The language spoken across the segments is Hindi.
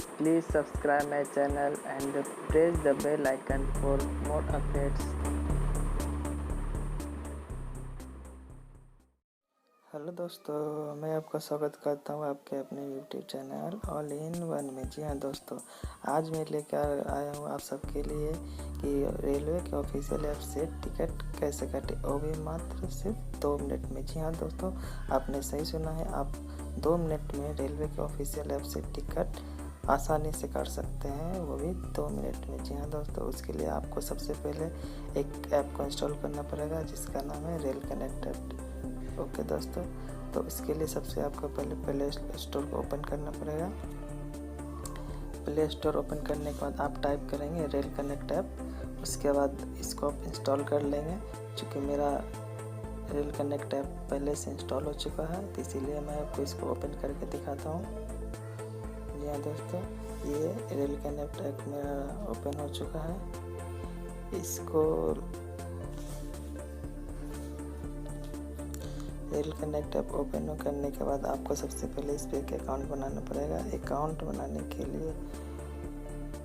Please subscribe my channel and press the bell icon for more updates. Hello दोस्तों, मैं आपका स्वागत करता हूं आपके अपने YouTube channel all in one में। जी हाँ दोस्तों, आज मैं लेकर आया हूं आप सबके लिए कि रेलवे के ऑफिशियल ऐप से टिकट कैसे काटे, वो भी मात्र सिर्फ 2 मिनट में। जी हाँ दोस्तों, आपने सही सुना है, आप 2 मिनट में रेलवे के ऑफिशियल ऐप से टिकट आसानी से काट सकते हैं, वो भी 2 मिनट में। जी हाँ दोस्तों, उसके लिए आपको सबसे पहले एक ऐप को इंस्टॉल करना पड़ेगा जिसका नाम है रेल कनेक्ट ऐप। ओके दोस्तों, तो इसके लिए सबसे आपको पहले प्ले स्टोर को ओपन करना पड़ेगा। प्ले स्टोर ओपन करने के बाद आप टाइप करेंगे रेल कनेक्ट ऐप। उसके बाद इसको आप इंस्टॉल कर लेंगे। चूँकि मेरा रेल कनेक्ट ऐप पहले से इंस्टॉल हो चुका है, तो इसीलिए मैं आपको इसको ओपन करके दिखाता हूँ। जी हाँ दोस्तों, ये रेल कनेक्ट ऐप मेरा ओपन हो चुका है। इसको रेल कनेक्ट ऐप ओपन करने के बाद आपको सबसे पहले इस पर एक अकाउंट बनाना पड़ेगा। अकाउंट बनाने के लिए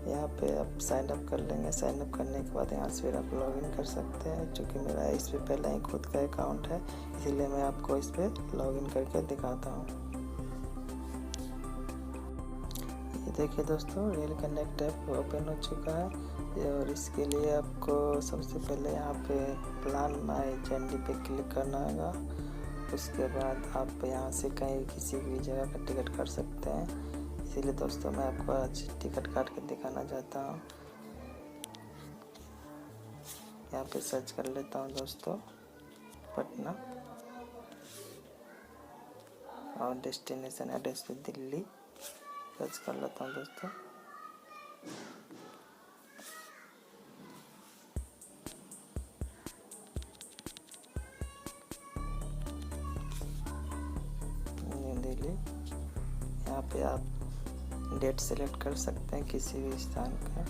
यहाँ पे आप साइन अप कर लेंगे। साइन अप करने के बाद यहाँ से फिर आप लॉगिन कर सकते हैं। क्योंकि मेरा इस पर पहले ही खुद का अकाउंट है, इसीलिए मैं आपको इस पर लॉगिन करके दिखाता हूँ। ये देखिए दोस्तों, रेल कनेक्ट ऐप ओपन हो चुका है और इसके लिए आपको सबसे पहले यहाँ पे प्लान माई जर्नी पे क्लिक करना होगा। उसके बाद आप यहाँ से कहीं किसी भी जगह का टिकट काट सकते हैं। इसीलिए दोस्तों मैं आपको आज टिकट काट के दिखाना चाहता हूँ। यहाँ पे सर्च कर लेता हूँ दोस्तों पटना, और डेस्टिनेशन एड्रेस पे दिल्ली सर्च कर लेता हूँ दोस्तों। दिल्ली, यहाँ पे आप डेट सेलेक्ट कर सकते हैं किसी भी स्थान का।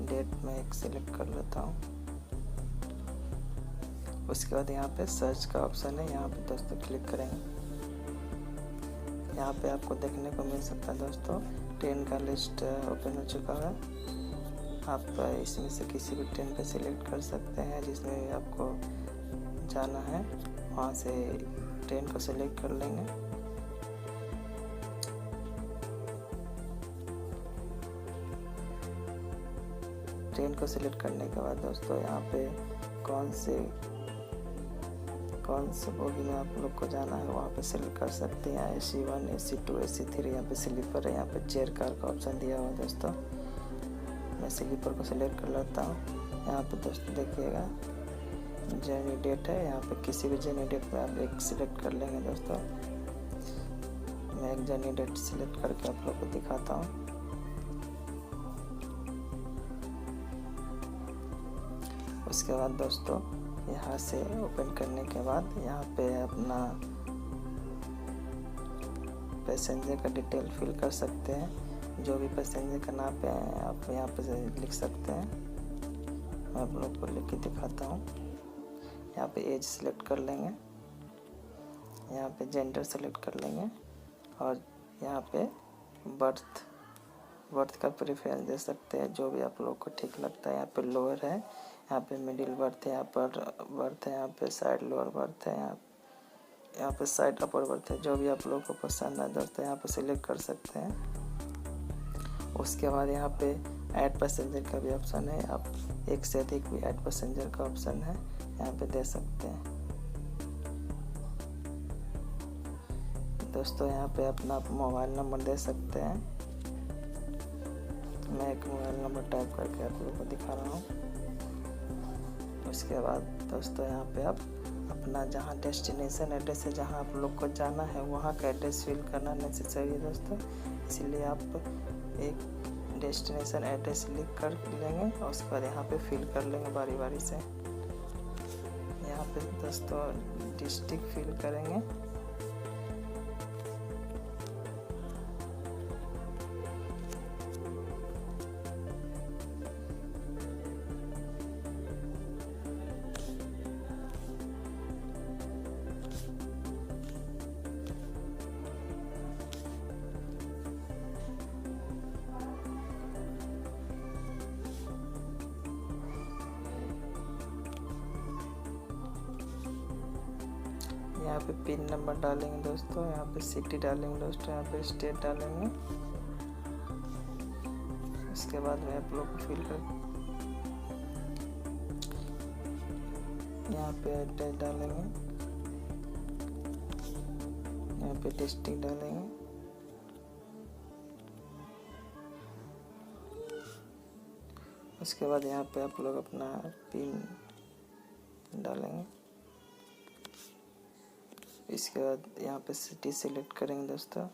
डेट में एक सेलेक्ट कर लेता हूँ। उसके बाद यहाँ पे सर्च का ऑप्शन है, यहाँ पे दोस्तों क्लिक करेंगे। यहाँ पे आपको देखने को मिल सकता है दोस्तों, ट्रेन का लिस्ट ओपन हो चुका है। आप इसमें से किसी भी ट्रेन पे सिलेक्ट कर सकते हैं जिसमें भी आपको जाना है, वहाँ से ट्रेन को सिलेक्ट कर लेंगे। ट्रेन को सिलेक्ट करने के बाद दोस्तों यहाँ पे कौन से बोगी में आप लोग को जाना है वहाँ पे सिलेक्ट कर सकते हैं। AC1, AC2, AC3, यहाँ पे स्लीपर है। यहाँ पे चेयर कार का ऑप्शन दिया हुआ है दोस्तों। मैं स्लीपर को सिलेक्ट कर लेता हूँ। यहाँ पे दोस्तों देखिएगा जर्नी डेट है, यहाँ पे किसी भी जर्नी डेट पे आप एक सिलेक्ट कर लेंगे दोस्तों। मैं एक जर्नी डेट सिलेक्ट करके आप लोग को दिखाता हूँ। उसके बाद दोस्तों यहाँ से ओपन करने के बाद यहाँ पे अपना पैसेंजर का डिटेल फिल कर सकते हैं। जो भी पैसेंजर का नाम पे आप यहाँ पे लिख सकते हैं। मैं आप लोग को लिख के दिखाता हूँ। यहाँ पे एज सेलेक्ट कर लेंगे, यहाँ पे जेंडर सेलेक्ट कर लेंगे, और यहाँ पे बर्थ का प्रेफरेंस दे सकते हैं, जो भी आप लोग को ठीक लगता है। यहाँ पे लोअर है, यहाँ पे मिडिल बर्थ है, यहाँ पर बर्थ है, यहाँ पे साइड लोअर बर्थ है, यहाँ पे साइड अपर बर्थ है। जो भी आप लोग को पसंद है दोस्तों यहाँ पे सिलेक्ट कर सकते हैं। उसके बाद यहाँ पे ऐड पैसेंजर का भी ऑप्शन है, आप एक से अधिक भी ऐड पैसेंजर का ऑप्शन है, यहाँ पे दे सकते हैं दोस्तों। यहाँ पे अपना मोबाइल नंबर दे सकते हैं। मैं एक मोबाइल नंबर टाइप करके आप लोगों को दिखा रहा हूँ। उसके बाद दोस्तों यहाँ पे आप अपना जहाँ डेस्टिनेशन एड्रेस है, जहाँ आप लोग को जाना है, वहाँ का एड्रेस फिल करना नेसेसरी है दोस्तों। इसीलिए आप एक डेस्टिनेशन एड्रेस लिख कर लेंगे और उसके बाद यहाँ पे फिल कर लेंगे बारी बारी से। यहाँ पे दोस्तों डिस्ट्रिक्ट फिल करेंगे। यहाँ पे पिन नंबर डालेंगे दोस्तों, यहाँ पे सिटी डालेंगे दोस्तों, यहाँ पे स्टेट डालेंगे। इसके बाद में आप लोग को फिल कर यहाँ पे एड्रेस डालेंगे, यहाँ पे डिस्ट्रिक्ट डालेंगे, उसके बाद यहाँ पे आप लोग अपना पिन डालेंगे। इसके बाद यहाँ पे सिटी सेलेक्ट करेंगे दोस्तों।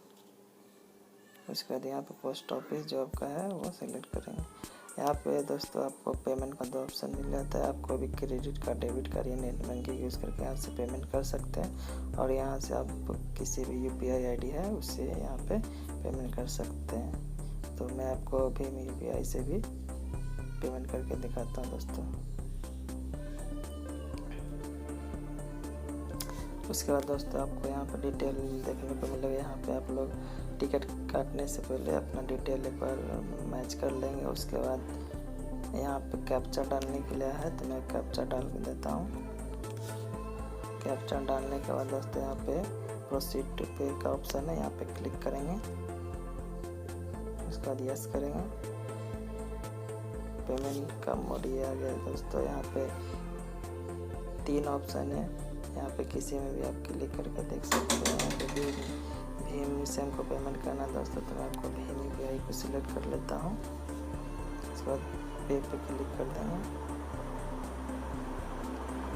उसके बाद यहाँ पे पोस्ट ऑफिस जो आपका है वो सेलेक्ट करेंगे। यहाँ पे दोस्तों आपको पेमेंट का 2 ऑप्शन मिल जाता है। आपको भी क्रेडिट कार्ड, डेबिट कार्ड या नेट बैंकिंग यूज़ करके यहाँ से पेमेंट कर सकते हैं, और यहाँ से आप किसी भी UPI ID है उससे यहाँ पे पेमेंट कर सकते हैं। तो मैं आपको भीम UPI से भी पेमेंट करके दिखाता हूँ दोस्तों। उसके बाद दोस्तों आपको यहाँ पर डिटेल देखने को मिलेगा। यहाँ पे आप लोग टिकट काटने से पहले अपना डिटेल एक बार मैच कर लेंगे। उसके बाद यहाँ पे कैप्चा डालने के लिए है, तो मैं कैप्चा डाल के देता हूँ। कैप्चा डालने के बाद दोस्तों यहाँ पे प्रोसीड टू पे का ऑप्शन है, यहाँ पे क्लिक करेंगे। उसके बाद यस करेंगे। पेमेंट का मोड ये आ गया दोस्तों। यहाँ पे 3 ऑप्शन है, यहाँ पे किसी में भी आप क्लिक करके देख सकते हैं। यहाँ पे भीम से हमको पेमेंट करना है दोस्तों, तो मैं आपको भीम UPI को सिलेक्ट कर लेता हूँ। उसके बाद पे क्लिक कर देंगे।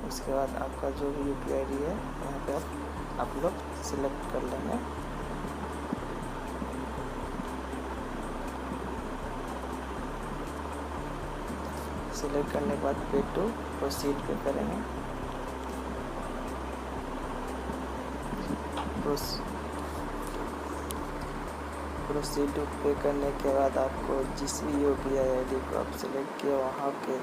उसके बाद आपका जो भी UPI ID है यहाँ पे आप लोग सिलेक्ट कर लेंगे। सिलेक्ट करने के बाद पे टू प्रोसीड पे करेंगे। प्रोसीड पे करने के बाद आपको जिस भी UPI ID को आप सिलेक्ट किए वहाँ के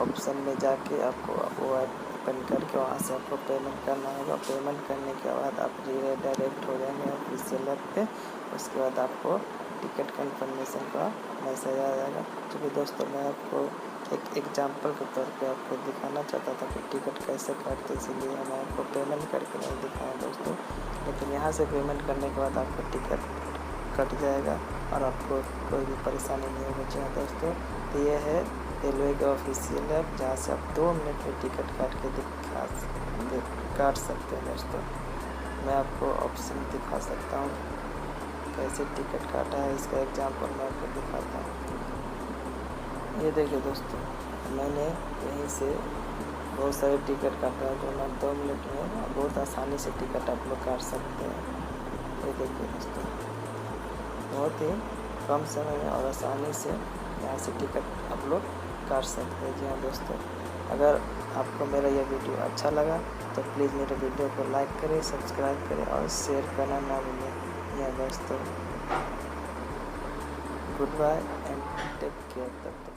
ऑप्शन में जाके आपको वो ओपन करके वहाँ से आपको पेमेंट करना होगा। पेमेंट करने के बाद आप डायरेक्ट हो जाएंगे ऑफिशियल ऐप पे। उसके बाद आपको टिकट कंफर्मेशन का मैसेज आ जाएगा। क्योंकि दोस्तों मैं आपको एक एग्जांपल के तौर पे आपको दिखाना चाहता था कि टिकट कैसे काटते, इसीलिए मैं आपको पेमेंट करके नहीं दिखाया दोस्तों। लेकिन यहाँ से पेमेंट करने के बाद आपका टिकट कट जाएगा और आपको कोई भी परेशानी नहीं होगी। जी हाँ दोस्तों, तो ये है रेलवे का ऑफिशियल ऐप, जहाँ से आप 2 मिनट में टिकट काट सकते हैं दोस्तों। मैं आपको ऑप्शन दिखा सकता हूँ कैसे टिकट काटा है, इसका एग्जांपल मैं आपको दिखाता हूँ। ये देखिए दोस्तों, मैंने यहीं से बहुत सारे टिकट काटा है, जो मैं 2 मिनट में बहुत आसानी से टिकट आप लोग काट सकते हैं। ये देखिए दोस्तों, बहुत ही कम समय में और आसानी से यहाँ से टिकट आप लोग काट सकते हैं। जी हाँ दोस्तों, अगर आपको मेरा यह वीडियो अच्छा लगा तो प्लीज़ मेरे वीडियो को लाइक करें, सब्सक्राइब करें और शेयर करना ना भूलें। या दोस्तों, good bye and take care. तब तक